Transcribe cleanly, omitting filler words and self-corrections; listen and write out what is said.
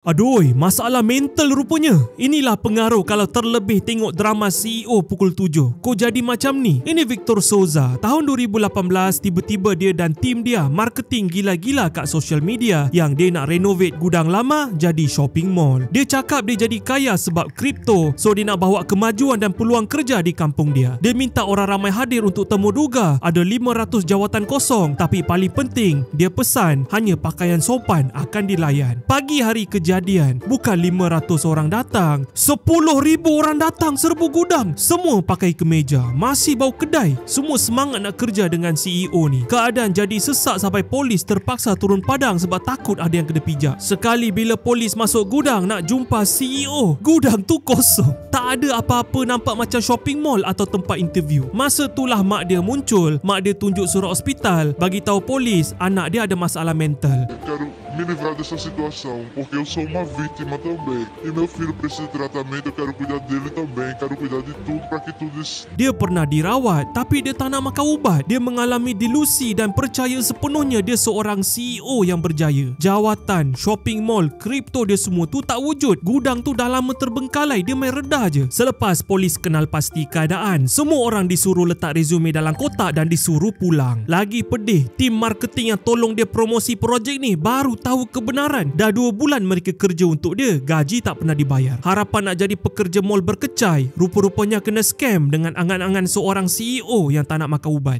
Aduh, masalah mental rupanya. Inilah pengaruh kalau terlebih tengok drama CEO pukul 7. Kau jadi macam ni. Ini Victor Souza. Tahun 2018, tiba-tiba dia dan tim dia marketing gila-gila kat social media yang dia nak renovate gudang lama jadi shopping mall. Dia cakap dia jadi kaya sebab kripto, so dia nak bawa kemajuan dan peluang kerja di kampung dia. Dia minta orang ramai hadir untuk temu duga. Ada 500 jawatan kosong, tapi paling penting, dia pesan hanya pakaian sopan akan dilayan. Pagi hari kejadian, bukan 500 orang datang, 10,000 orang datang serbu gudang. Semua pakai kemeja, masih bau kedai. Semua semangat nak kerja dengan CEO ni. Keadaan jadi sesak sampai polis terpaksa turun padang sebab takut ada yang kena pijak. Sekali bila polis masuk gudang nak jumpa CEO, gudang tu kosong. Tak ada apa-apa, nampak macam shopping mall atau tempat interview. Masa itulah mak dia muncul. Mak dia tunjuk surat hospital, bagi tahu polis anak dia ada masalah mental. Quero me livrar dessa situação, porque eu sou uma vítima também. E meu filho precisa de tratamento, eu quero cuidar dele também. Quero cuidar de tudo para que tudo isso... Dia pernah dirawat, tapi dia tak nak makan ubat. Dia mengalami delusi dan percaya sepenuhnya dia seorang CEO yang berjaya. Jawatan, shopping mall, kripto dia semua tu tak wujud. Gudang tu dah lama terbengkalai, dia main redah je. Selepas polis kenal pasti keadaan, semua orang disuruh letak resume dalam kotak dan disuruh pulang. Lagi pedih, tim marketing yang tolong dia promosi projek ni baru tahu kebenaran. Dah 2 bulan mereka kerja untuk dia, gaji tak pernah dibayar. Harapan nak jadi pekerja mall berkecai, rupa-rupanya kena scam dengan angan-angan seorang CEO yang tak nak makan ubat.